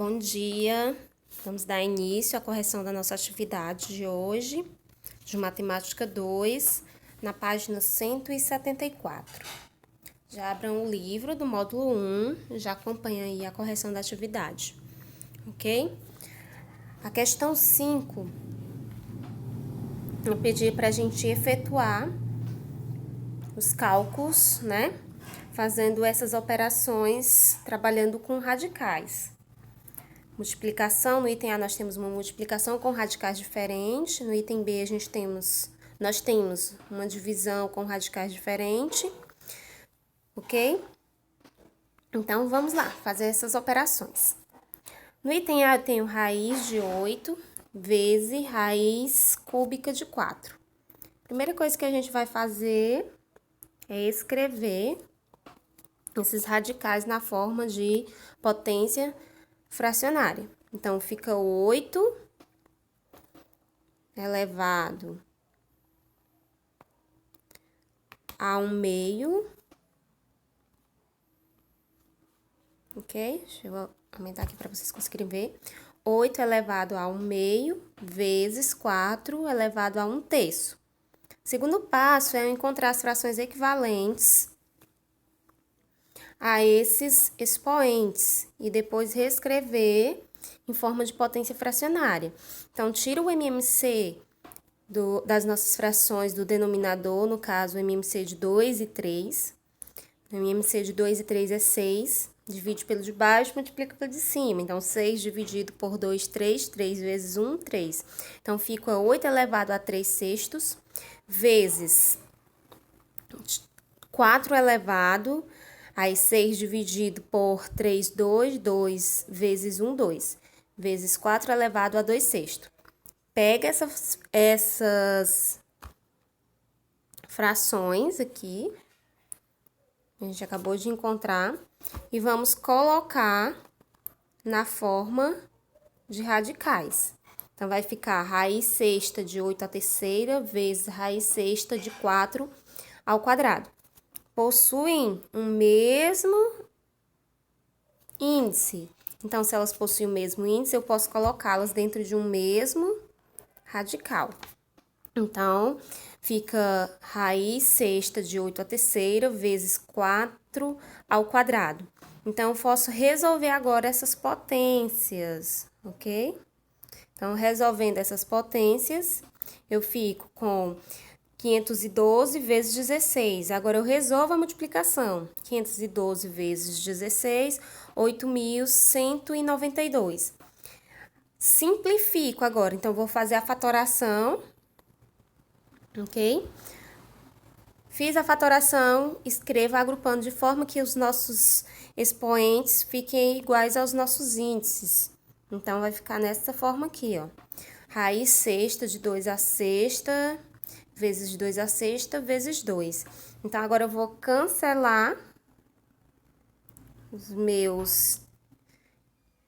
Bom dia, vamos dar início à correção da nossa atividade de hoje, de Matemática 2, na página 174. Já abram o livro do módulo 1, já acompanha aí a correção da atividade, ok? A questão 5, eu pedi para a gente efetuar os cálculos, né? Fazendo essas operações, trabalhando com radicais. Multiplicação, no item A nós temos uma multiplicação com radicais diferentes, no item B nós temos uma divisão com radicais diferentes, ok? Então, vamos lá, fazer essas operações. No item A eu tenho raiz de 8 vezes raiz cúbica de 4. Primeira coisa que a gente vai fazer é escrever esses radicais na forma de potência fracionária. Então, fica 8 elevado a 1/2, ok? Deixa eu aumentar aqui para vocês conseguirem ver. 8 elevado a 1/2 vezes 4 elevado a 1/3. Segundo passo é encontrar as frações equivalentes a esses expoentes e depois reescrever em forma de potência fracionária. Então, tira o MMC das nossas frações do denominador, no caso, o MMC de 2 e 3. O MMC de 2 e 3 é 6, divide pelo de baixo, multiplica pelo de cima. Então, 6 dividido por 2, 3, 3 vezes 1, 3. Então, fica 8 elevado a 3 sextos, vezes 4 elevado a 6 dividido por 3, 2, 2 vezes 1, 2, vezes 4 elevado a 2 sextos. Pega essas frações aqui, a gente acabou de encontrar, e vamos colocar na forma de radicais. Então, vai ficar raiz sexta de 8 à terceira vezes raiz sexta de 4 ao quadrado. Possuem o mesmo índice. Então, se elas possuem o mesmo índice, eu posso colocá-las dentro de um mesmo radical. Então, fica raiz sexta de 8 à terceira vezes 4 ao quadrado. Então, eu posso resolver agora essas potências, ok? Então, resolvendo essas potências, eu fico com 512 vezes 16. Agora, eu resolvo a multiplicação. 512 vezes 16, 8.192. Simplifico agora. Então, vou fazer a fatoração, ok? Fiz a fatoração, escrevo agrupando de forma que os nossos expoentes fiquem iguais aos nossos índices. Então, vai ficar nessa forma aqui, ó. Raiz sexta de 2 à sexta, vezes 2 à sexta, vezes 2. Então, agora eu vou cancelar os meus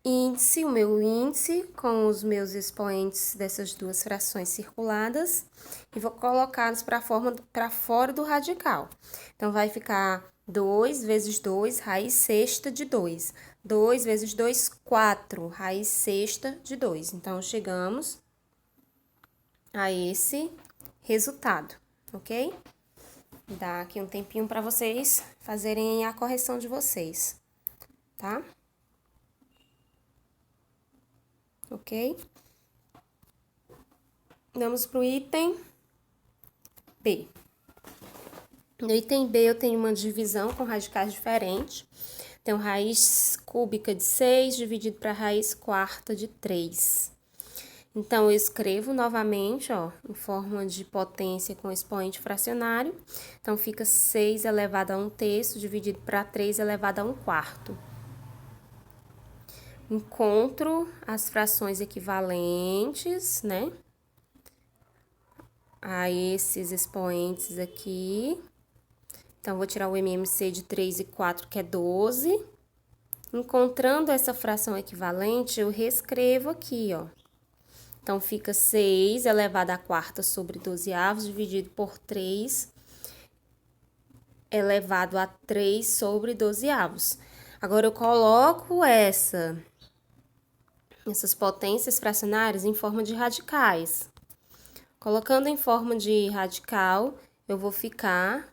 índice, o meu índice com os meus expoentes dessas duas frações circuladas e vou colocá-los para fora do radical. Então, vai ficar 2 vezes 2, raiz sexta de 2. 2 vezes 2, 4, raiz sexta de 2. Então, chegamos a esse resultado, ok? Dá aqui um tempinho para vocês fazerem a correção de vocês, tá? Ok? Vamos para o item B. No item B, eu tenho uma divisão com radicais diferentes. Tenho raiz cúbica de 6 dividido para raiz quarta de 3. Então, eu escrevo novamente, ó, em forma de potência com expoente fracionário. Então, fica 6 elevado a 1/3 dividido para 3 elevado a 1/4. Encontro as frações equivalentes, né, a esses expoentes aqui. Então, vou tirar o MMC de 3 e 4, que é 12. Encontrando essa fração equivalente, eu reescrevo aqui, ó. Então, fica 6 elevado a quarta sobre 12avos, dividido por 3 elevado a 3 sobre 12avos. Agora, eu coloco essa essas potências fracionárias em forma de radicais. Colocando em forma de radical, eu vou ficar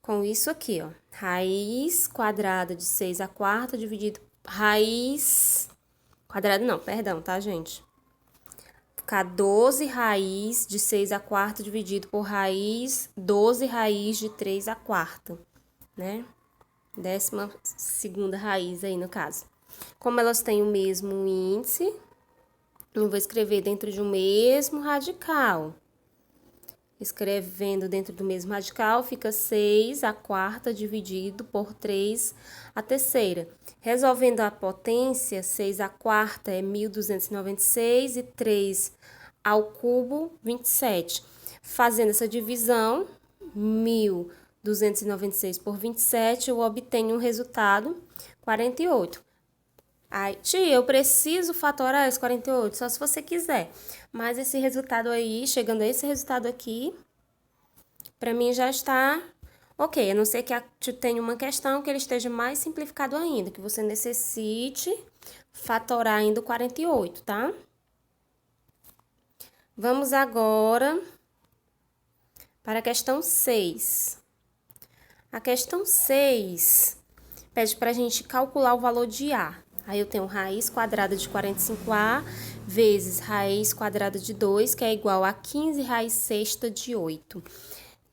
com isso aqui, ó. Raiz quadrada de 6/4 dividido... Raiz... Quadrada não, perdão, tá, gente? Ficar 12 raiz de 6/4 dividido por raiz, 12 raiz de 3/4, né? 12ª raiz aí, no caso. Como elas têm o mesmo índice, eu vou escrever dentro de um mesmo radical. Escrevendo dentro do mesmo radical, fica 6/4 dividido por 3/3. Resolvendo a potência, 6/4 é 1.296 e 3 ao cubo, 27. Fazendo essa divisão, 1.296 por 27, eu obtenho um resultado 48. Aí, tia, eu preciso fatorar esse 48, só se você quiser. Mas esse resultado aí, chegando a esse resultado aqui, para mim já está ok. A não ser que tenha uma questão que ele esteja mais simplificado ainda, que você necessite fatorar ainda o 48, tá? Vamos agora para a questão 6. A questão 6 pede para a gente calcular o valor de A. Aí eu tenho raiz quadrada de 45A vezes raiz quadrada de 2, que é igual a 15 raiz sexta de 8.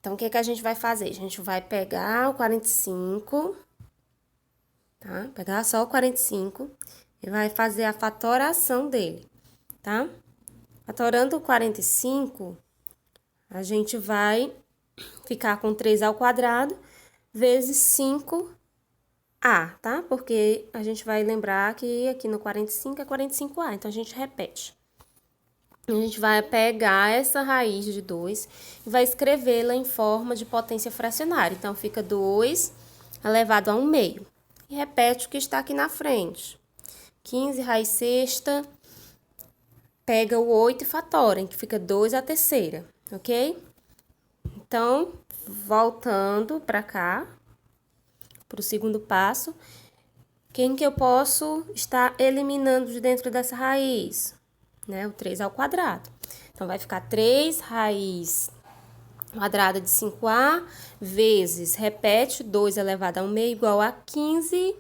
Então, o que que a gente vai fazer? A gente vai pegar o 45, tá? Pegar só o 45 e vai fazer a fatoração dele, tá? Fatorando o 45, a gente vai ficar com 3² vezes 5A, tá? Porque a gente vai lembrar que aqui no 45 é 45A, então a gente repete. A gente vai pegar essa raiz de 2 e vai escrevê-la em forma de potência fracionária. Então, fica 2 elevado a 1/2. E repete o que está aqui na frente. 15 raiz sexta, pega o 8 e fatora, que fica 2/3, ok? Então, voltando para cá, para o segundo passo, quem que eu posso estar eliminando de dentro dessa raiz? Né, o 3². Então, vai ficar 3 raiz quadrada de 5A vezes, repete, 2 elevado a 1/2 igual a 15.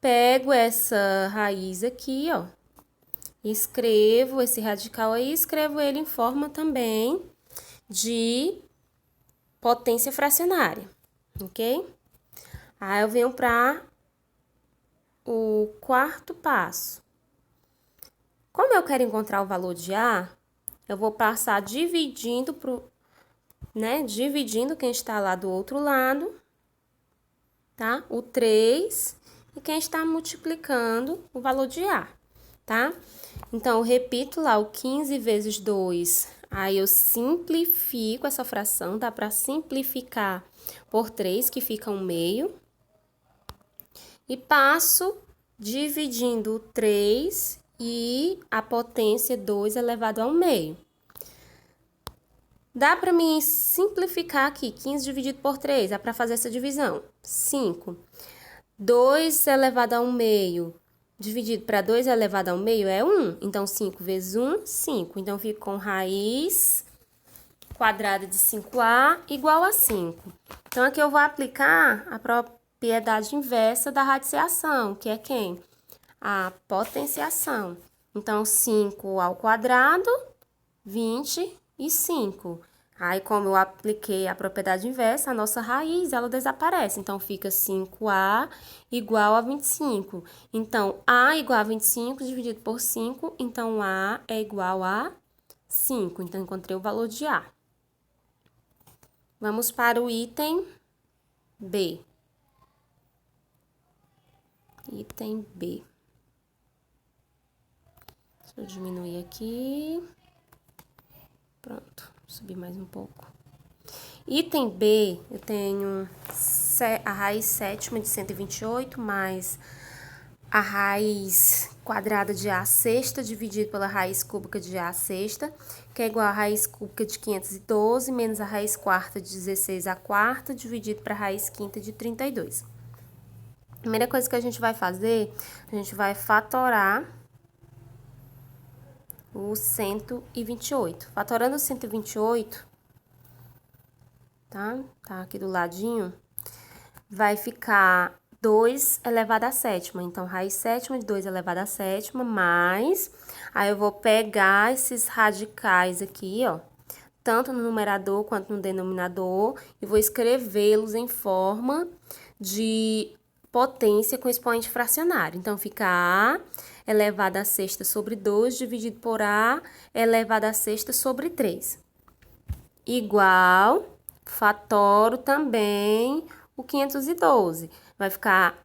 Pego essa raiz aqui, ó, escrevo esse radical aí, escrevo ele em forma também de potência fracionária, ok? Aí eu venho para o quarto passo. Como eu quero encontrar o valor de A, eu vou passar dividindo dividindo quem está lá do outro lado, tá? O 3 e quem está multiplicando o valor de A, tá? Então, eu repito lá o 15 vezes 2, aí eu simplifico essa fração, dá para simplificar por 3, que fica 1/2, e passo dividindo o 3 e a potência 2 elevado a 1/2. Dá para mim simplificar aqui, 15 dividido por 3, dá para fazer essa divisão. 5. 2 elevado a 1/2 dividido para 2 elevado a 1/2 é 1. Então, 5 vezes 1, 5. Então, fica com raiz quadrada de 5A igual a 5. Então, aqui eu vou aplicar a propriedade inversa da radiciação, que é quem? A potenciação. Então, 5², 25. Aí, como eu apliquei a propriedade inversa, a nossa raiz, ela desaparece. Então, fica 5A igual a 25. Então, A igual a 25 dividido por 5. Então, A é igual a 5. Então, encontrei o valor de A. Vamos para o item B. Item B. Deixa eu diminuir aqui. Pronto, subir mais um pouco. Item B, eu tenho a raiz sétima de 128 mais a raiz quadrada de A sexta dividido pela raiz cúbica de A sexta, que é igual a raiz cúbica de 512 menos a raiz quarta de 16 à quarta dividido para a raiz quinta de 32. Primeira coisa que a gente vai fazer, a gente vai fatorar o 128. Fatorando o 128, tá? Tá aqui do ladinho. Vai ficar 2 elevado à sétima. Então, raiz sétima de 2 elevado à sétima, mais... Aí, eu vou pegar esses radicais aqui, ó, tanto no numerador quanto no denominador, e vou escrevê-los em forma de potência com expoente fracionário. Então, fica A elevado à sexta sobre 2 dividido por A elevado à sexta sobre 3. Igual, fatoro também o 512. Vai ficar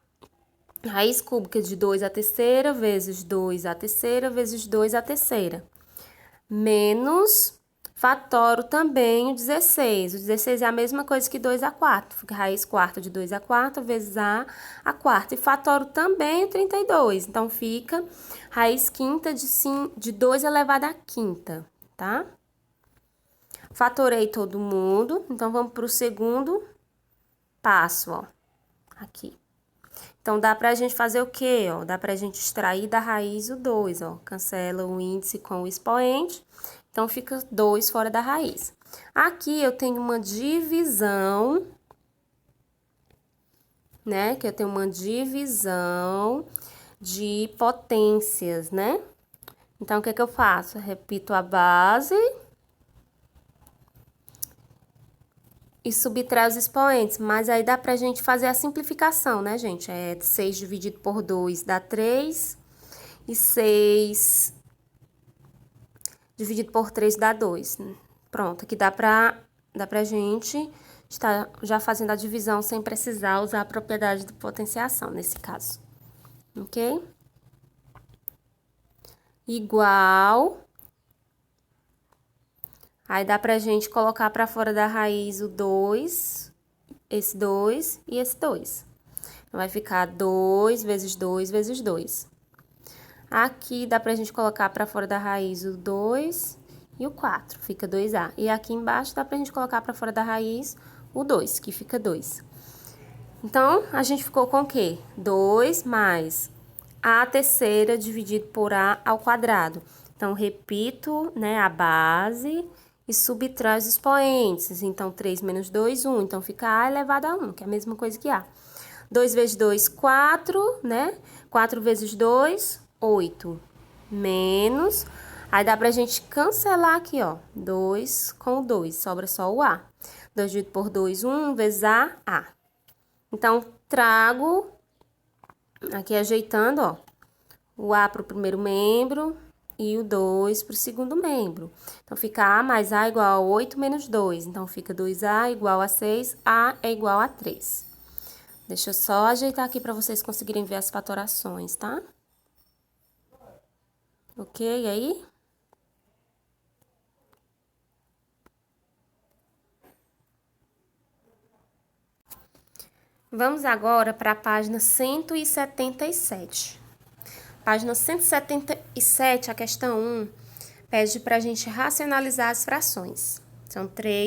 raiz cúbica de 2 à terceira vezes 2 à terceira vezes 2 à terceira. Menos, fatoro também o 16. O 16 é a mesma coisa que 2 à quarta. Fica raiz quarta de 2 à quarta vezes A à quarta. E fatoro também o 32. Então, fica raiz quinta de 2 elevado à quinta, tá? Fatorei todo mundo. Então, vamos para o segundo passo, ó. Aqui. Então, dá pra gente fazer o quê, ó? Dá pra gente extrair da raiz o 2, ó. Cancela o índice com o expoente. Então, fica 2 fora da raiz. Aqui, eu tenho uma divisão, né? Que eu tenho uma divisão de potências, né? Então, o que que eu faço? Eu repito a base e subtrai os expoentes, mas aí dá pra gente fazer a simplificação, né, gente? 6 dividido por 2 dá 3, e 6 dividido por 3 dá 2. Pronto, aqui dá pra gente estar já fazendo a divisão sem precisar usar a propriedade de potenciação, nesse caso. Ok? Igual... Aí, dá pra gente colocar pra fora da raiz o 2, esse 2 e esse 2. Então, vai ficar 2 vezes 2 vezes 2. Aqui, dá pra gente colocar pra fora da raiz o 2 e o 4, fica 2A. E aqui embaixo, dá pra gente colocar pra fora da raiz o 2, que fica 2. Então, a gente ficou com o quê? 2 mais A terceira dividido por A ao quadrado. Então, repito, né, a base... e subtrai os expoentes. Então, 3 menos 2, 1. Então, fica A elevado a 1, que é a mesma coisa que A. 2 vezes 2, 4, né? 4 vezes 2, 8. Menos... Aí, dá pra gente cancelar aqui, ó. 2 com 2, sobra só o A. 2 dividido por 2, 1 vezes A, A. Então, trago... Aqui, ajeitando, ó. O A para o primeiro membro... e o 2 para o segundo membro. Então, fica A mais A igual a 8 menos 2. Então, fica 2A igual a 6, A é igual a 3. Deixa eu só ajeitar aqui para vocês conseguirem ver as fatorações, tá? Ok, aí? Vamos agora para a página 177. Página 177, a questão 1, pede para a gente racionalizar as frações.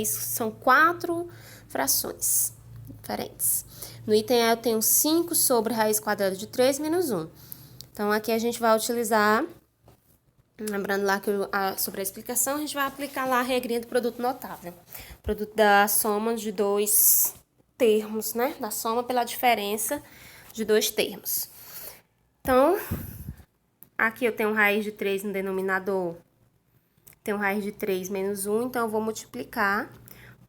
São 4 frações diferentes. No item A eu tenho 5 sobre raiz quadrada de 3 menos 1. Então, aqui a gente vai utilizar, lembrando lá que sobre a explicação, a gente vai aplicar lá a regrinha do produto notável. Produto da soma de 2 termos, né? Da soma pela diferença de 2 termos. Então... aqui eu tenho raiz de 3 no denominador, tenho raiz de 3 menos 1, então eu vou multiplicar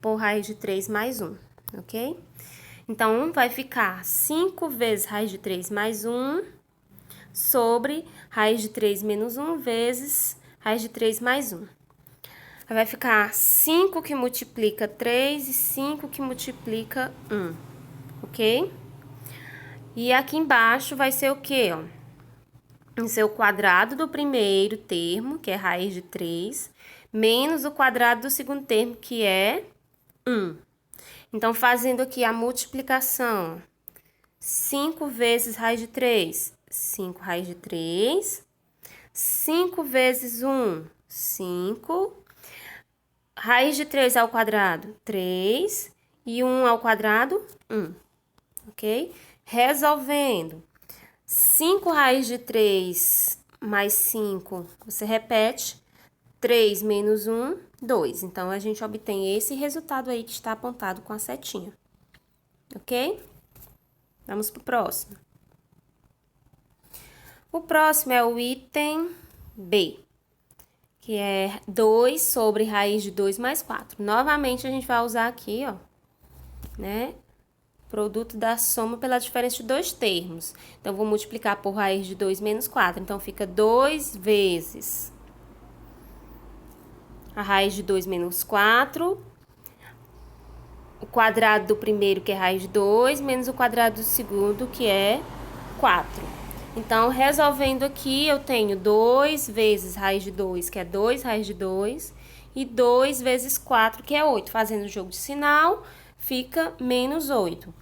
por raiz de 3 mais 1, ok? Então, vai ficar 5 vezes raiz de 3 mais 1 sobre raiz de 3 menos 1 vezes raiz de 3 mais 1. Vai ficar 5 que multiplica 3 e 5 que multiplica 1, ok? E aqui embaixo vai ser o quê, ó? Vai ser o quadrado do primeiro termo, que é raiz de 3, menos o quadrado do segundo termo, que é 1. Então, fazendo aqui a multiplicação, 5 vezes raiz de 3, 5 raiz de 3. 5 vezes 1, 5. Raiz de 3 ao quadrado, 3. E 1 ao quadrado, 1. Ok? Resolvendo. 5 raiz de 3 mais 5, você repete. 3 menos 1, 2. Então, a gente obtém esse resultado aí que está apontado com a setinha. Ok? Vamos pro próximo. O próximo é o item B, que é 2 sobre raiz de 2 mais 4. Novamente, a gente vai usar aqui, ó, né? Produto da soma pela diferença de dois termos. Então, vou multiplicar por raiz de 2 menos 4. Então, fica 2 vezes a raiz de 2 menos 4, o quadrado do primeiro, que é raiz de 2, menos o quadrado do segundo, que é 4. Então, resolvendo aqui, eu tenho 2 vezes raiz de 2, que é 2 raiz de 2, e 2 vezes 4, que é 8. Fazendo o jogo de sinal, fica menos 8.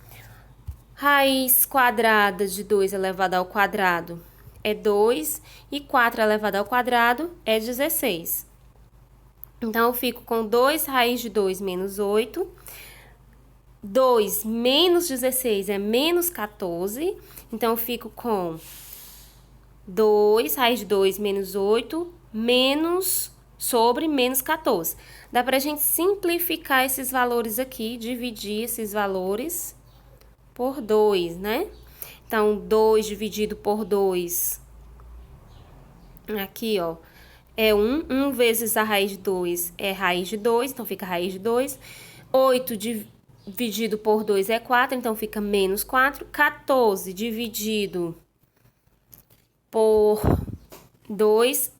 Raiz quadrada de 2 elevado ao quadrado é 2, e 4 elevado ao quadrado é 16. Então, eu fico com 2 raiz de 2 menos 8. 2 menos 16 é menos 14. Então, eu fico com 2 raiz de 2 menos 8 menos sobre menos 14. Dá pra gente simplificar esses valores aqui, dividir esses valores por 2, né? Então, 2 dividido por 2, aqui, ó, é 1. 1 vezes a raiz de 2 é raiz de 2, então fica raiz de 2. 8 dividido por 2 é 4, então fica menos 4. 14 dividido por 2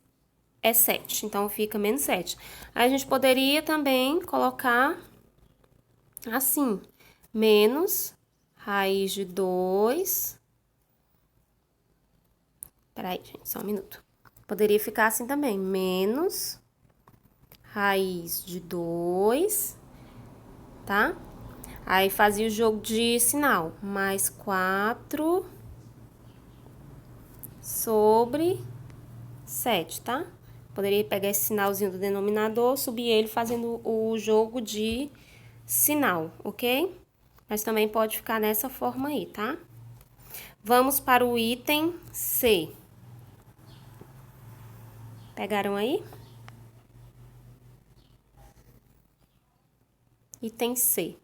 é 7, então fica menos 7. Aí a gente poderia também colocar assim, menos raiz de 2. Peraí, gente, só um minuto. Poderia ficar assim também, menos raiz de 2, tá? Aí fazia o jogo de sinal, mais 4 sobre 7, tá? Poderia pegar esse sinalzinho do denominador, subir ele fazendo o jogo de sinal, ok? Mas também pode ficar dessa forma aí, tá? Vamos para o item C. Pegaram aí? Item C.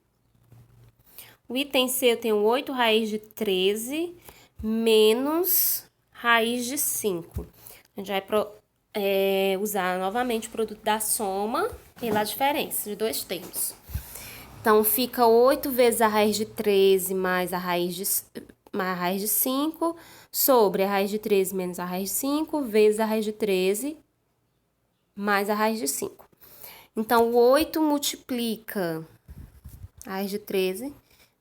O item C eu tenho 8 raiz de 13 menos raiz de 5. A gente vai usar novamente o produto da soma pela diferença de dois termos. Então, fica 8 vezes a raiz de 13 mais a raiz de 5 sobre a raiz de 13 menos a raiz de 5 vezes a raiz de 13 mais a raiz de 5. Então, o 8 multiplica a raiz de 13,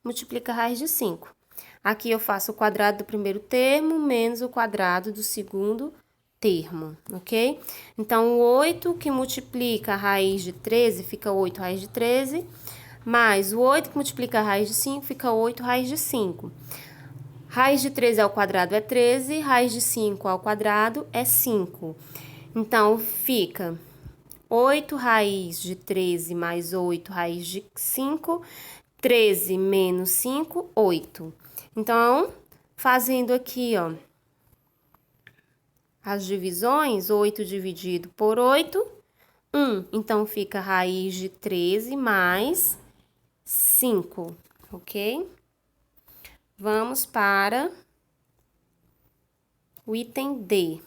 multiplica a raiz de 5. Aqui eu faço o quadrado do primeiro termo menos o quadrado do segundo termo, ok? Então, o 8 que multiplica a raiz de 13 fica 8 raiz de 13, mais o 8 que multiplica a raiz de 5 fica 8 raiz de 5. Raiz de 13 ao quadrado é 13, raiz de 5 ao quadrado é 5. Então, fica 8 raiz de 13 mais 8 raiz de 5, 13 menos 5, 8. Então, fazendo aqui, ó, as divisões, 8 dividido por 8, 1. Então, fica raiz de 13 mais 5, ok? Vamos para o item D.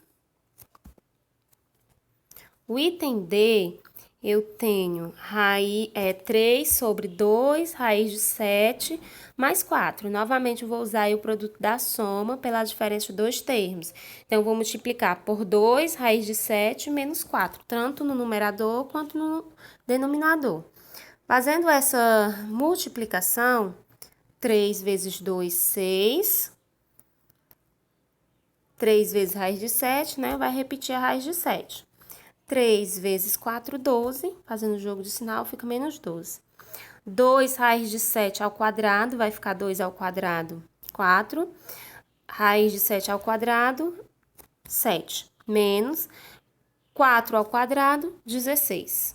O item D, eu tenho 3 sobre 2, raiz de 7, mais 4. Novamente, eu vou usar aí o produto da soma pela diferença de dois termos. Então, eu vou multiplicar por 2, raiz de 7, menos 4, tanto no numerador quanto no denominador. Fazendo essa multiplicação, 3 vezes 2, 6. 3 vezes raiz de 7, né? Vai repetir a raiz de 7. 3 vezes 4, 12. Fazendo o jogo de sinal, fica menos 12. 2 raiz de 7 ao quadrado, vai ficar 2 ao quadrado, 4. Raiz de 7 ao quadrado, 7. Menos 4 ao quadrado, 16.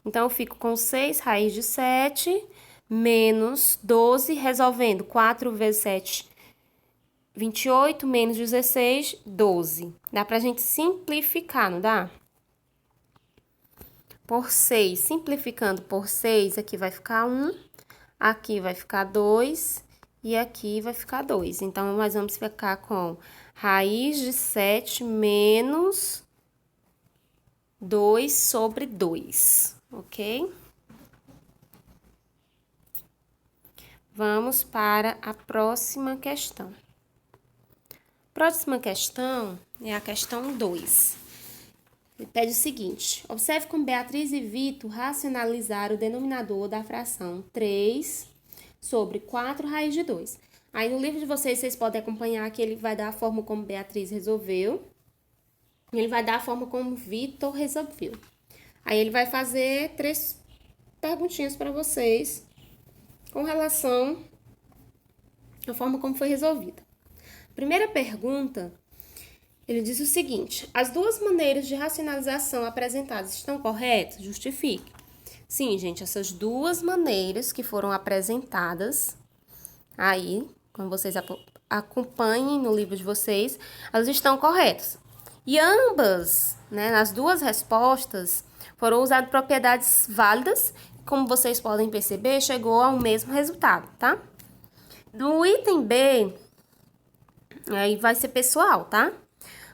Então, eu fico com 6 raiz de 7 menos 12, resolvendo 4 vezes 7 28 menos 16, 12. Dá pra gente simplificar, não dá? Por 6, simplificando por 6, aqui vai ficar 1, aqui vai ficar 2 e aqui vai ficar 2. Então, nós vamos ficar com raiz de 7 menos 2 sobre 2, ok? Vamos para a próxima questão. Próxima questão é a questão 2. Ele pede o seguinte: observe como Beatriz e Vitor racionalizaram o denominador da fração 3 sobre 4 raiz de 2. Aí no livro de vocês podem acompanhar que ele vai dar a forma como Beatriz resolveu. E ele vai dar a forma como Vitor resolveu. Aí ele vai fazer 3 perguntinhas para vocês com relação à forma como foi resolvida. Primeira pergunta, ele diz o seguinte: as duas maneiras de racionalização apresentadas estão corretas? Justifique. Sim, gente, essas duas maneiras que foram apresentadas aí, como vocês acompanhem no livro de vocês, elas estão corretas. E ambas, né, nas duas respostas, foram usadas propriedades válidas. Como vocês podem perceber, chegou ao mesmo resultado, tá? No item B, aí vai ser pessoal, tá?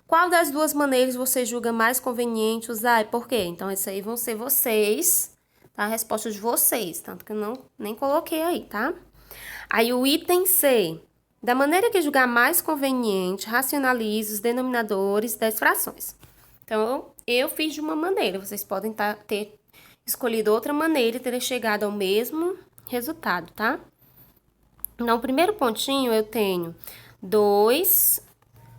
Qual das duas maneiras você julga mais conveniente usar e por quê? Então, isso aí vão ser vocês, tá? A resposta de vocês, tanto que eu nem coloquei aí, tá? Aí, o item C. Da maneira que julgar mais conveniente, racionalize os denominadores das frações. Então, eu fiz de uma maneira. Vocês podem ter escolhido outra maneira e ter chegado ao mesmo resultado, tá? No primeiro pontinho, eu tenho 2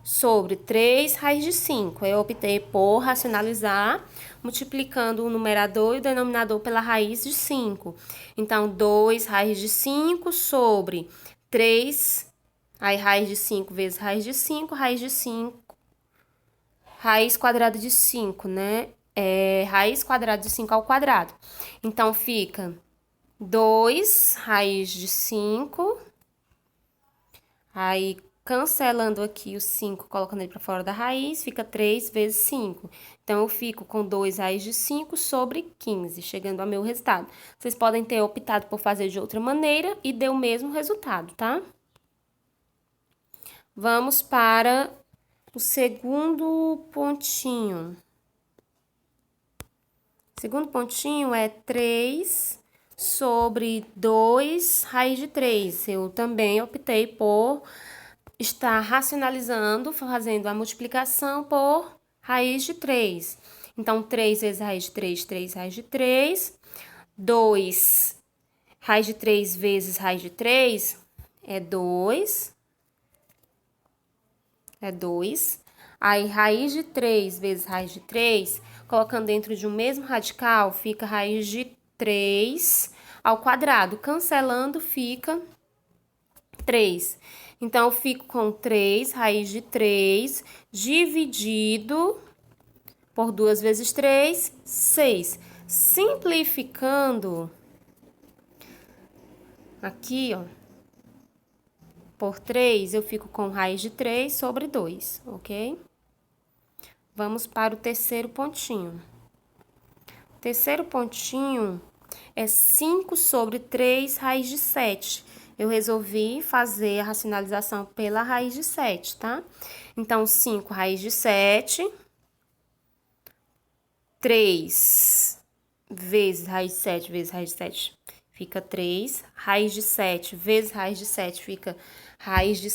sobre 3 raiz de 5. Eu optei por racionalizar, multiplicando o numerador e o denominador pela raiz de 5. Então, 2 raiz de 5 sobre 3, aí raiz de 5 vezes raiz de 5, raiz de 5, raiz quadrada de 5, né? Raiz quadrada de 5 ao quadrado. Então, fica 2 raiz de 5, aí cancelando aqui o 5, colocando ele para fora da raiz, fica 3 vezes 5. Então, eu fico com 2 raiz de 5 sobre 15, chegando ao meu resultado. Vocês podem ter optado por fazer de outra maneira e deu o mesmo resultado, tá? Vamos para o segundo pontinho. O segundo pontinho é 3 sobre 2 raiz de 3. Eu também optei por estar racionalizando, fazendo a multiplicação por raiz de 3. Então, 3 vezes raiz de 3, 3 raiz de 3. 2 raiz de 3 vezes raiz de 3 é 2. É 2. Aí, raiz de 3 vezes raiz de 3, colocando dentro de um mesmo radical, fica raiz de 3 ao quadrado. Cancelando, fica 3. Então, eu fico com 3, raiz de 3, dividido por 2 vezes 3, 6. Simplificando, aqui, ó, por 3, eu fico com raiz de 3 sobre 2, ok? Vamos para o terceiro pontinho. O terceiro pontinho é 5 sobre 3 raiz de 7. Eu resolvi fazer a racionalização pela raiz de 7, tá? Então, 5 raiz de 7, 3 vezes raiz de 7 vezes raiz de 7 fica 3. Raiz de 7 vezes raiz de 7 fica raiz de,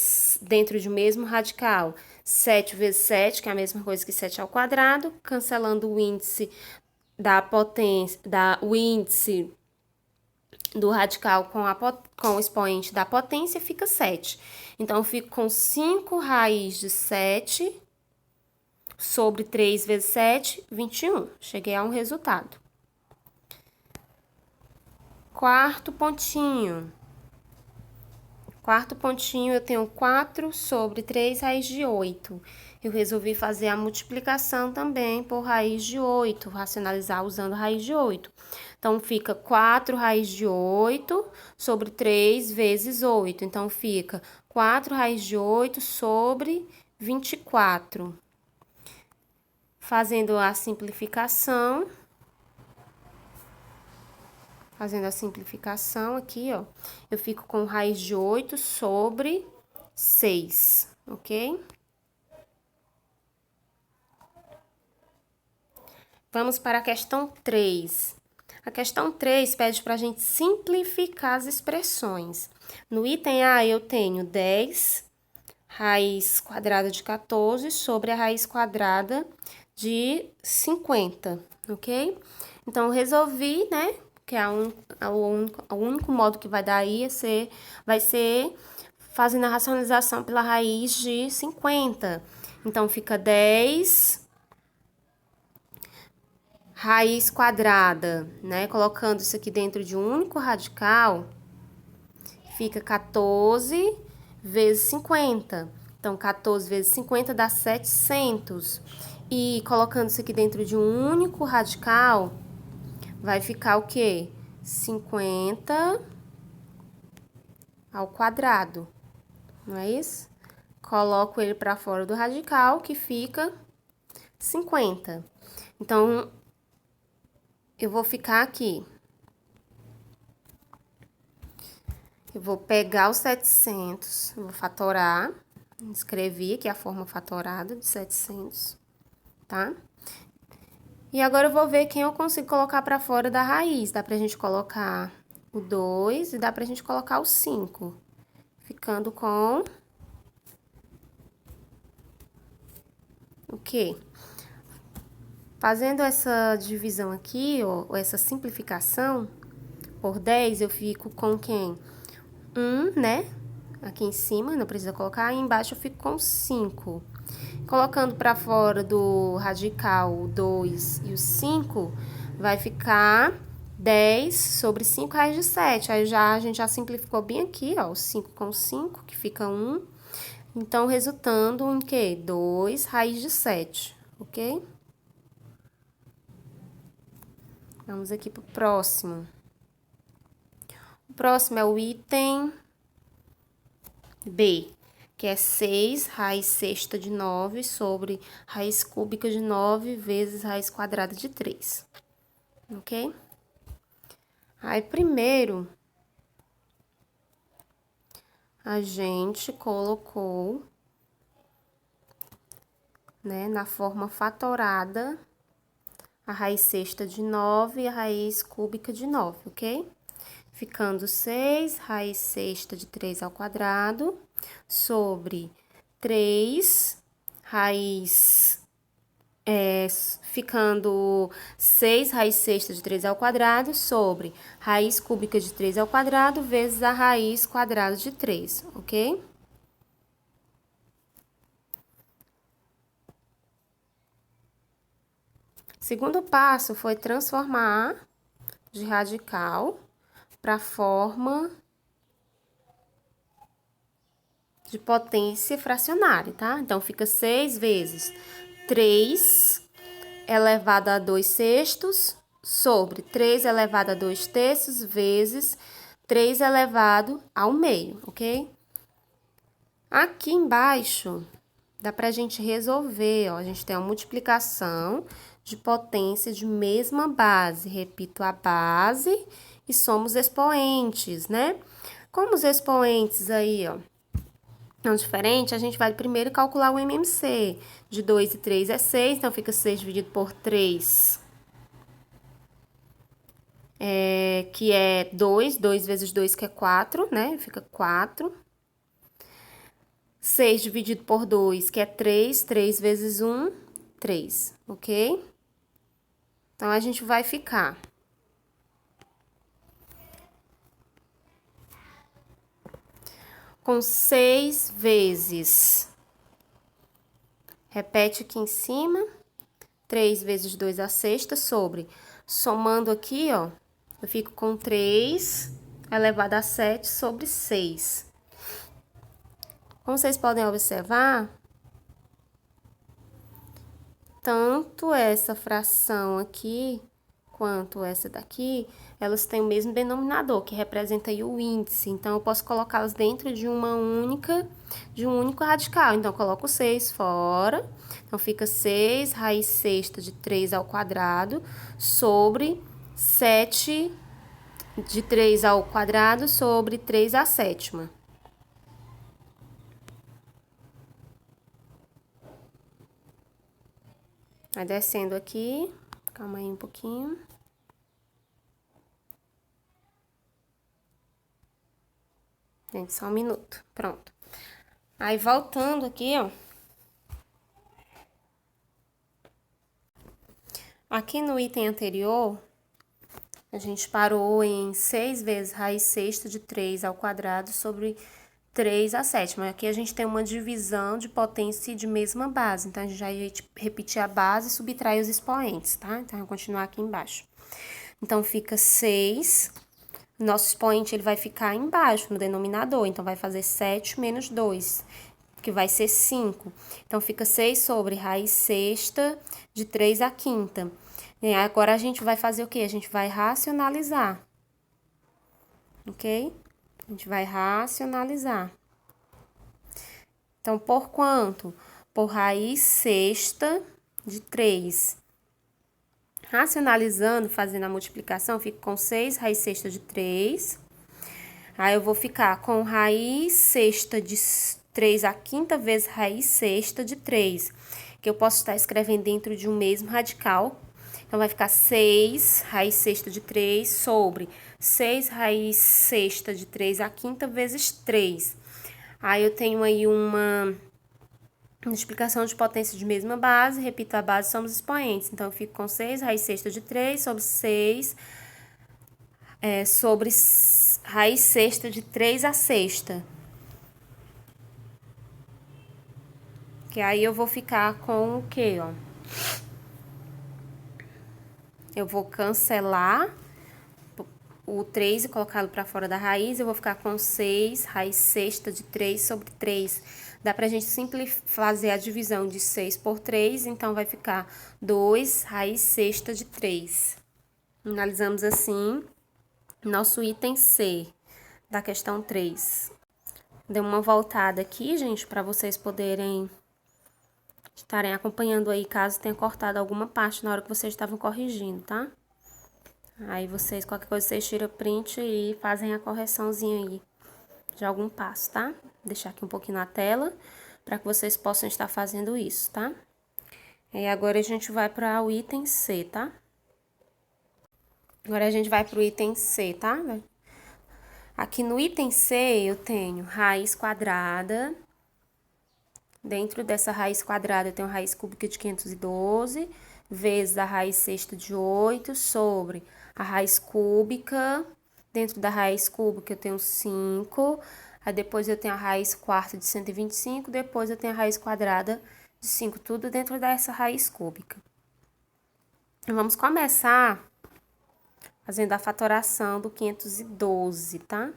dentro de um mesmo radical, 7 vezes 7, que é a mesma coisa que 7 ao quadrado, cancelando o índice da potência, o índice do radical com o expoente da potência, fica 7. Então, eu fico com 5 raiz de 7 sobre 3 vezes 7, 21. Cheguei a um resultado. Quarto pontinho. Quarto pontinho, eu tenho 4 sobre 3 raiz de 8. Eu resolvi fazer a multiplicação também por raiz de 8, racionalizar usando raiz de 8. Então, fica 4 raiz de 8 sobre 3 vezes 8. Então, fica 4 raiz de 8 sobre 24. Fazendo a simplificação aqui, ó, eu fico com raiz de 8 sobre 6, ok? Vamos para a questão 3. A questão 3 pede para a gente simplificar as expressões. No item A, eu tenho 10 raiz quadrada de 14 sobre a raiz quadrada de 50, ok? Então, eu resolvi, né, que o único modo que vai dar aí vai ser fazendo a racionalização pela raiz de 50. Então, fica 10 raiz quadrada, né? Colocando isso aqui dentro de um único radical, fica 14 vezes 50. Então, 14 vezes 50 dá 700. E colocando isso aqui dentro de um único radical, vai ficar o quê? 50 ao quadrado, não é isso? Coloco ele para fora do radical, que fica 50. Então, eu vou ficar aqui. Eu vou pegar os 700, vou fatorar. Escrevi aqui a forma fatorada de 700, tá? E agora eu vou ver quem eu consigo colocar para fora da raiz. Dá pra gente colocar o 2 e dá pra gente colocar o 5. Ficando com o quê? Fazendo essa divisão aqui, ou essa simplificação, por 10, eu fico com quem? 1, né? Aqui em cima, não precisa colocar. Aí embaixo eu fico com 5. Colocando para fora do radical o 2 e o 5, vai ficar 10 sobre 5 raiz de 7. Aí a gente já simplificou bem aqui, ó, o 5 com 5, que fica 1. Então, resultando em quê? 2 raiz de 7, ok? Vamos aqui pro próximo. O próximo é o item B, que é 6 raiz sexta de 9 sobre raiz cúbica de 9 vezes raiz quadrada de 3, ok? Aí, primeiro, a gente colocou, né, na forma fatorada, a raiz sexta de 9 e a raiz cúbica de 9, ok? Ficando 6 raiz sexta de 3 ao quadrado sobre 3 raiz... ficando 6 raiz sexta de 3 ao quadrado sobre raiz cúbica de 3 ao quadrado vezes a raiz quadrada de 3, ok? Segundo passo foi transformar de radical para a forma de potência fracionária, tá? Então, fica 6 vezes 3 elevado a 2 sextos sobre 3 elevado a 2 terços vezes 3 elevado ao meio, ok? Aqui embaixo, dá pra gente resolver, ó. A gente tem a multiplicação de potência de mesma base. Repito a base e somos expoentes, né? Como os expoentes aí, ó, são diferentes, a gente vai primeiro calcular o MMC. De 2 e 3 é 6, então fica 6 dividido por 3. Que é 2, 2 vezes 2 que é 4, né? Fica 4. 6 dividido por 2, que é 3, 3 vezes 1, 3, ok? Então, a gente vai ficar com 6 vezes, repete aqui em cima, 3 vezes 2 a sexta sobre, somando aqui, ó, eu fico com 3 elevado a 7 sobre 6. Como vocês podem observar, tanto essa fração aqui, quanto essa daqui, elas têm o mesmo denominador, que representa aí o índice. Então, eu posso colocá-las dentro de um único radical. Então, eu coloco 6 fora. Então, fica 6 raiz sexta de 3 ao quadrado sobre 7 de 3 ao quadrado sobre 3 à sétima. Vai descendo aqui, calma aí um pouquinho. Gente, só um minuto, pronto. Aí, voltando aqui, ó. Aqui no item anterior, a gente parou em 6 vezes raiz sexta de 3 ao quadrado sobre 3 à sétima. Aqui a gente tem uma divisão de potência de mesma base. Então, a gente vai repetir a base e subtrair os expoentes, tá? Então, eu vou continuar aqui embaixo. Então, fica 6. Nosso expoente, ele vai ficar embaixo, no denominador. Então, vai fazer 7 menos 2, que vai ser 5. Então, fica 6 sobre raiz sexta de 3 à quinta. E agora, a gente vai fazer o quê? A gente vai racionalizar. Ok? A gente vai racionalizar. Então, por quanto? Por raiz sexta de 3. Racionalizando, fazendo a multiplicação, fico com 6 raiz sexta de 3. Aí, eu vou ficar com raiz sexta de 3 à quinta vezes raiz sexta de 3. Que eu posso estar escrevendo dentro de um mesmo radical. Então, vai ficar 6 raiz sexta de 3 sobre 6 raiz sexta de 3 à quinta vezes 3. Aí, eu tenho aí uma multiplicação de potência de mesma base, repito a base, somos expoentes. Então, eu fico com 6 raiz sexta de 3 sobre 6 sobre raiz sexta de 3 à sexta. Que aí, eu vou ficar com o quê, ó? Eu vou cancelar o 3 e colocá-lo para fora da raiz. Eu vou ficar com 6 raiz sexta de 3 sobre 3. Dá pra gente fazer a divisão de 6 por 3. Então, vai ficar 2 raiz sexta de 3. Analisamos assim nosso item C da questão 3. Dei uma voltada aqui, gente, para vocês poderem estarem acompanhando aí, caso tenha cortado alguma parte na hora que vocês estavam corrigindo, tá? Aí vocês, qualquer coisa, vocês tiram print e fazem a correçãozinha aí de algum passo, tá? Vou deixar aqui um pouquinho na tela, para que vocês possam estar fazendo isso, tá? E agora a gente vai para o item C, tá? Agora a gente vai para o item C, tá? Aqui no item C eu tenho raiz quadrada. Dentro dessa raiz quadrada, eu tenho raiz cúbica de 512, vezes a raiz sexta de 8, sobre a raiz cúbica. Dentro da raiz cúbica, eu tenho 5. Aí, depois, eu tenho a raiz quarta de 125. Depois, eu tenho a raiz quadrada de 5. Tudo dentro dessa raiz cúbica. Vamos começar fazendo a fatoração do 512, tá?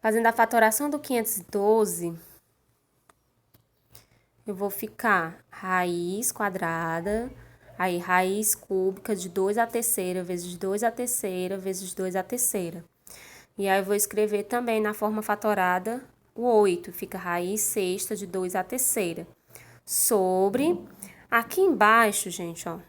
Fazendo a fatoração do 512... eu vou ficar raiz quadrada, aí raiz cúbica de 2 à terceira, vezes 2 à terceira, vezes 2 à terceira. E aí, eu vou escrever também na forma fatorada o 8, fica raiz sexta de 2 à terceira. Sobre, aqui embaixo, gente, ó,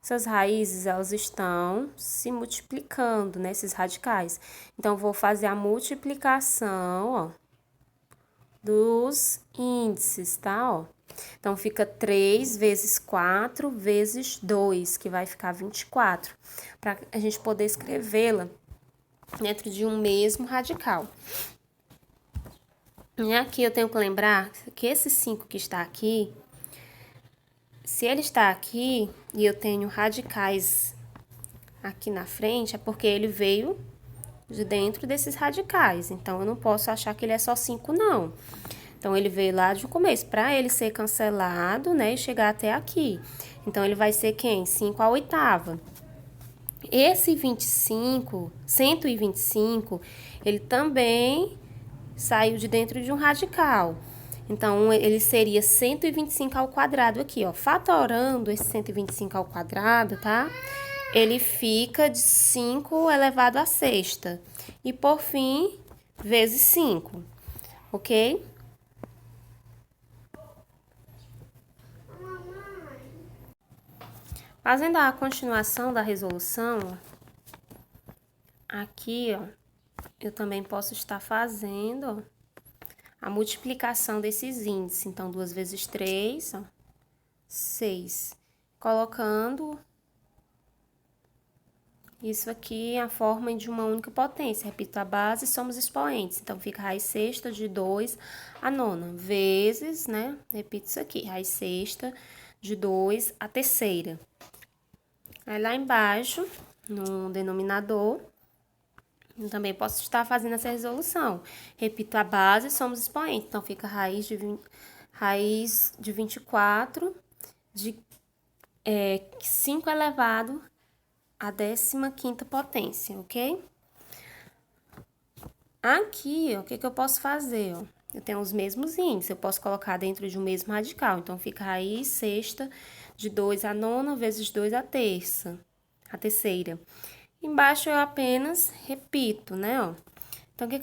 essas raízes, elas estão se multiplicando, né, esses radicais. Então, eu vou fazer a multiplicação, ó, dos índices, tá, ó? Então, fica 3 vezes 4 vezes 2, que vai ficar 24, para a gente poder escrevê-la dentro de um mesmo radical. E aqui eu tenho que lembrar que esse 5 que está aqui, se ele está aqui e eu tenho radicais aqui na frente, é porque ele veio de dentro desses radicais. Então, eu não posso achar que ele é só 5, não. Então, ele veio lá de começo. Para ele ser cancelado, né, e chegar até aqui. Então, ele vai ser quem? 5 à oitava. Esse 125, ele também saiu de dentro de um radical. Então, ele seria 125 ao quadrado aqui, ó. Fatorando esse 125 ao quadrado, tá? ele fica de 5 elevado à sexta. E por fim, vezes 5, ok? Fazendo a continuação da resolução, aqui, ó, eu também posso estar fazendo, ó, a multiplicação desses índices. Então, 2 vezes 3, ó, 6. Colocando isso aqui a forma de uma única potência. Repito a base, somos expoentes. Então, fica raiz sexta de 2 a nona, vezes, né? Repito isso aqui, raiz sexta de 2 a terceira. Aí, lá embaixo, no denominador, eu também posso estar fazendo essa resolução. Repito a base, somos expoentes. Então, fica raiz de 24 de 5 elevado à 15ª potência, ok? Aqui, ó, o que que eu posso fazer, ó? Eu tenho os mesmos índices, eu posso colocar dentro de um mesmo radical. Então, fica raiz sexta de 2 à nona vezes 2 à terceira. Embaixo eu apenas repito, né, ó. Então, o que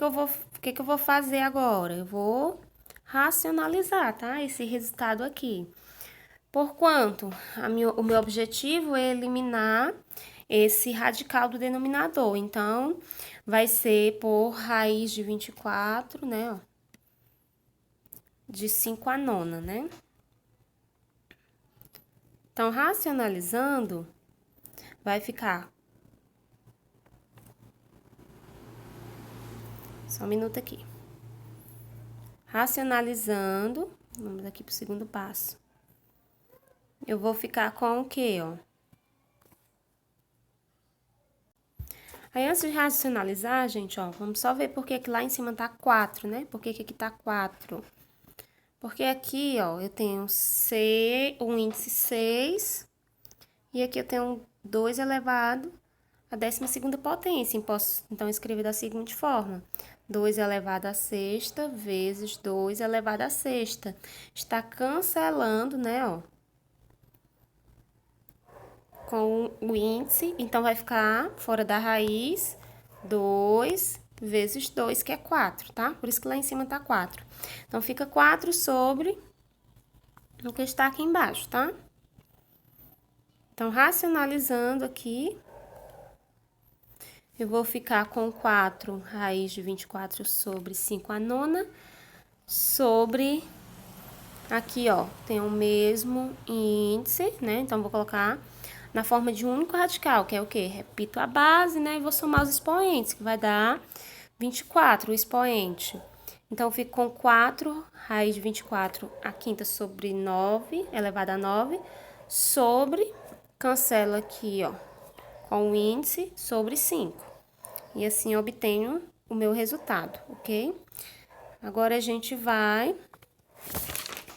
que eu vou fazer agora? Eu vou racionalizar, tá? Esse resultado aqui. Porquanto, o meu objetivo é eliminar esse radical do denominador. Então, vai ser por raiz de 24, né, ó, de 5 à nona, né? Então, racionalizando, vai ficar... Só um minuto aqui. Racionalizando, vamos aqui pro segundo passo. Eu vou ficar com o quê, ó? Aí, antes de racionalizar, gente, ó, vamos só ver por que lá em cima tá 4, né? Por que aqui tá 4? Porque aqui, ó, eu tenho um índice 6 e aqui eu tenho 2 elevado à 12ª potência. Posso, então, escrever da seguinte forma. 2 elevado à sexta vezes 2 elevado à sexta. Está cancelando, né, ó, com o índice. Então, vai ficar fora da raiz 2 vezes 2, que é 4, tá? Por isso que lá em cima tá 4. Então, fica 4 sobre o que está aqui embaixo, tá? Então, racionalizando aqui, eu vou ficar com 4 raiz de 24 sobre 5 à nona, sobre... Aqui, ó, tem o mesmo índice, né? Então, vou colocar na forma de um único radical, que é o quê? Repito a base, né? E vou somar os expoentes, que vai dar 24, o expoente. Então, eu fico com 4 raiz de 24 a quinta sobre 9, elevado a 9, sobre, cancelo aqui, ó, com o índice sobre 5. E assim, eu obtenho o meu resultado, ok? Agora, a gente vai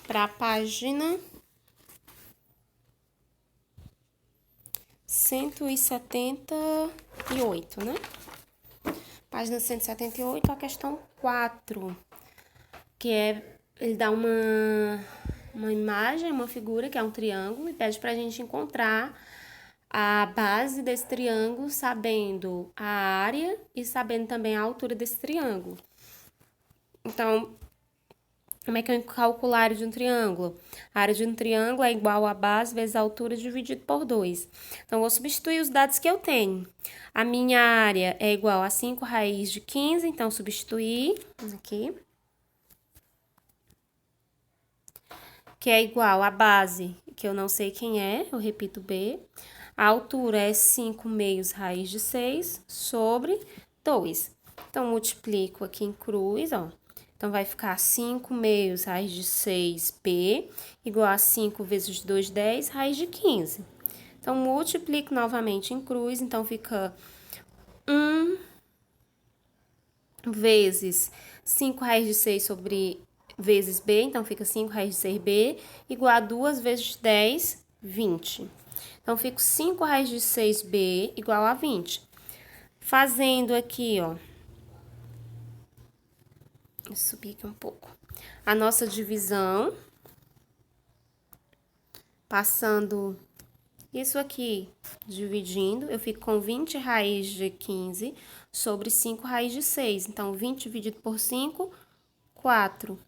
para a página 178, né? Página 178, a questão 4, que é, ele dá uma imagem, uma figura, que é um triângulo, e pede pra gente encontrar a base desse triângulo, sabendo a área e sabendo também a altura desse triângulo. Então, como é que eu calculo a área de um triângulo? A área de um triângulo é igual a base vezes a altura dividido por 2. Então, eu vou substituir os dados que eu tenho. A minha área é igual a 5 raiz de 15, então, substituir aqui. Que é igual a base, que eu não sei quem é, eu repito B. A altura é 5 meios raiz de 6 sobre 2. Então, multiplico aqui em cruz, ó. Então, vai ficar 5 meios raiz de 6b igual a 5 vezes 2, 10, raiz de 15. Então, multiplico novamente em cruz, então fica 1 vezes 5 raiz de 6 sobre vezes b, então fica 5 raiz de 6b, igual a 2 vezes 10, 20. Então, fica 5 raiz de 6b igual a 20. Fazendo aqui, ó, vou subir aqui um pouco, a nossa divisão, passando Isso aqui, dividindo, eu fico com 20 raiz de 15 sobre 5 raiz de 6. Então, 20 dividido por 5, 4.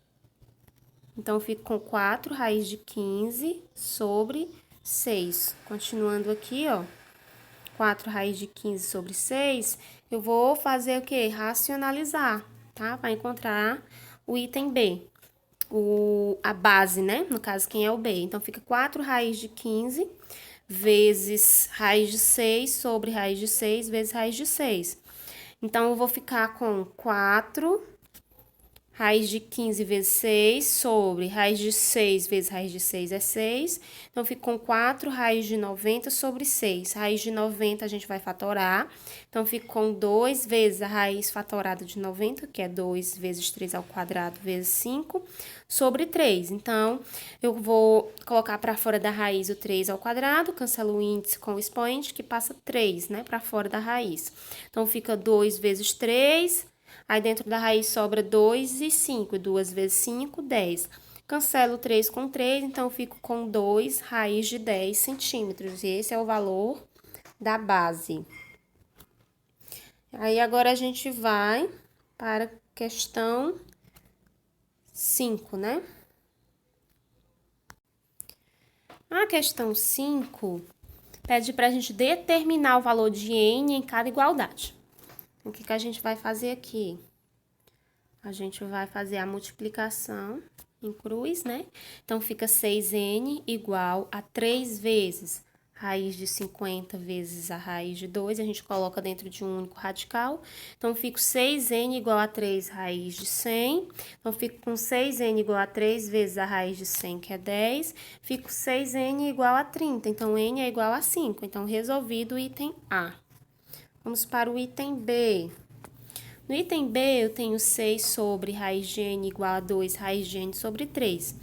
Então, eu fico com 4 raiz de 15 sobre 6. Continuando aqui, ó, 4 raiz de 15 sobre 6, eu vou fazer o quê? Racionalizar, tá? Para encontrar o item B, a base, né? No caso, quem é o B. Então, fica 4 raiz de 15 vezes raiz de 6 sobre raiz de 6 vezes raiz de 6. Então, eu vou ficar com 4 raiz de 15 vezes 6 sobre raiz de 6 vezes raiz de 6 é 6. Então, eu fico com 4 raiz de 90 sobre 6. Raiz de 90 a gente vai fatorar. Então, eu fico com 2 vezes a raiz fatorada de 90, que é 2 vezes 3 ao quadrado vezes 5, sobre 3. Então, eu vou colocar para fora da raiz o 3 ao quadrado, cancelo o índice com o expoente, que passa 3, né, para fora da raiz. Então, fica 2 vezes 3... Aí, dentro da raiz sobra 2 e 5. 2 vezes 5, 10. Cancelo 3 com 3, então eu fico com 2 raiz de 10 centímetros. E esse é o valor da base. Aí, agora a gente vai para a questão 5, né? A questão 5 pede para a gente determinar o valor de n em cada igualdade. O que que a gente vai fazer aqui? A gente vai fazer a multiplicação em cruz, né? Então, fica 6n igual a 3 vezes raiz de 50 vezes a raiz de 2. A gente coloca dentro de um único radical. Então, fico 6n igual a 3 raiz de 100. Então, fico com 6n igual a 3 vezes a raiz de 100, que é 10. Fico 6n igual a 30. Então, n é igual a 5. Então, resolvido o item A. Vamos para o item B. No item B, eu tenho 6 sobre raiz de n igual a 2 raiz de n sobre 3.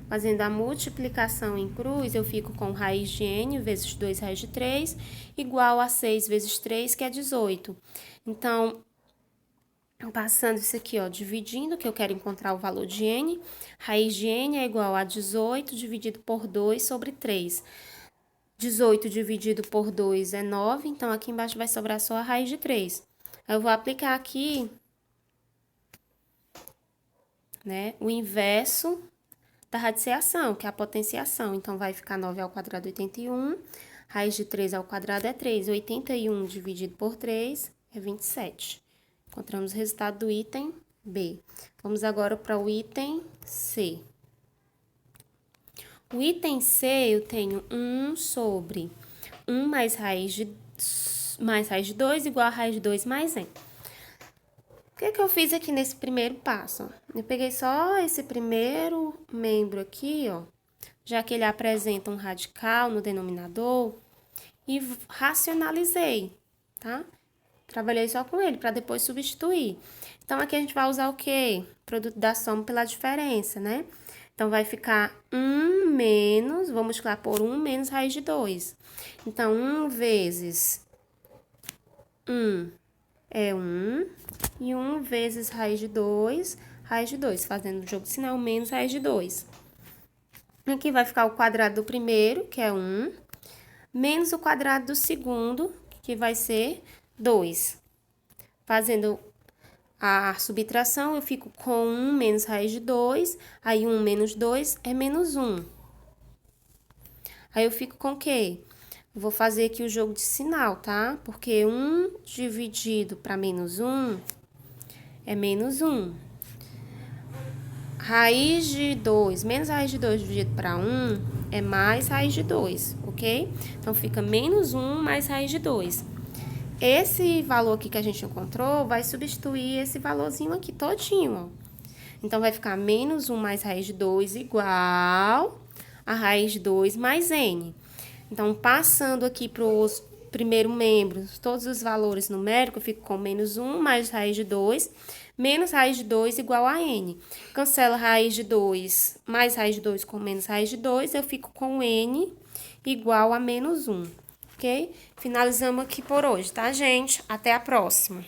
Fazendo a multiplicação em cruz, eu fico com raiz de n vezes 2 raiz de 3 igual a 6 vezes 3, que é 18. Então, passando isso aqui, ó, dividindo, que eu quero encontrar o valor de n, raiz de n é igual a 18 dividido por 2 sobre 3. 18 dividido por 2 é 9, então aqui embaixo vai sobrar só a raiz de 3. Eu vou aplicar aqui, né, o inverso da radiciação, que é a potenciação. Então, vai ficar 9 ao quadrado 81, raiz de 3 ao quadrado é 3. 81 dividido por 3 é 27. Encontramos o resultado do item B. Vamos agora para o item C. O item C, eu tenho 1 sobre 1 mais raiz de 2 igual a raiz de 2 mais n. O que eu fiz aqui nesse primeiro passo? Eu peguei só esse primeiro membro aqui, ó, já que ele apresenta um radical no denominador, e racionalizei, tá? Trabalhei só com ele, para depois substituir. Então, aqui a gente vai usar o quê? Produto da soma pela diferença, né? Então, vai ficar 1 menos, vou multiplicar por 1 menos raiz de 2. Então, 1 vezes 1 é 1, e 1 vezes raiz de 2, fazendo o jogo de sinal, menos raiz de 2. Aqui vai ficar o quadrado do primeiro, que é 1, menos o quadrado do segundo, que vai ser 2. Fazendo a subtração, eu fico com 1 menos raiz de 2, aí 1 menos 2 é menos 1. Aí eu fico com o quê? Vou fazer aqui o jogo de sinal, tá? Porque 1 dividido para menos 1 é menos 1. Raiz de 2 menos raiz de 2 dividido para 1 é mais raiz de 2, ok? Então, fica menos 1 mais raiz de 2. Esse valor aqui que a gente encontrou vai substituir esse valorzinho aqui todinho, ó. Então, vai ficar menos 1 mais raiz de 2 igual a raiz de 2 mais n. Então, passando aqui para os primeiros membros, todos os valores numéricos, eu fico com menos 1 mais raiz de 2, menos raiz de 2 igual a n. Cancela raiz de 2 mais raiz de 2 com menos raiz de 2, eu fico com n igual a menos 1. Ok? Finalizamos aqui por hoje, tá, gente? Até a próxima.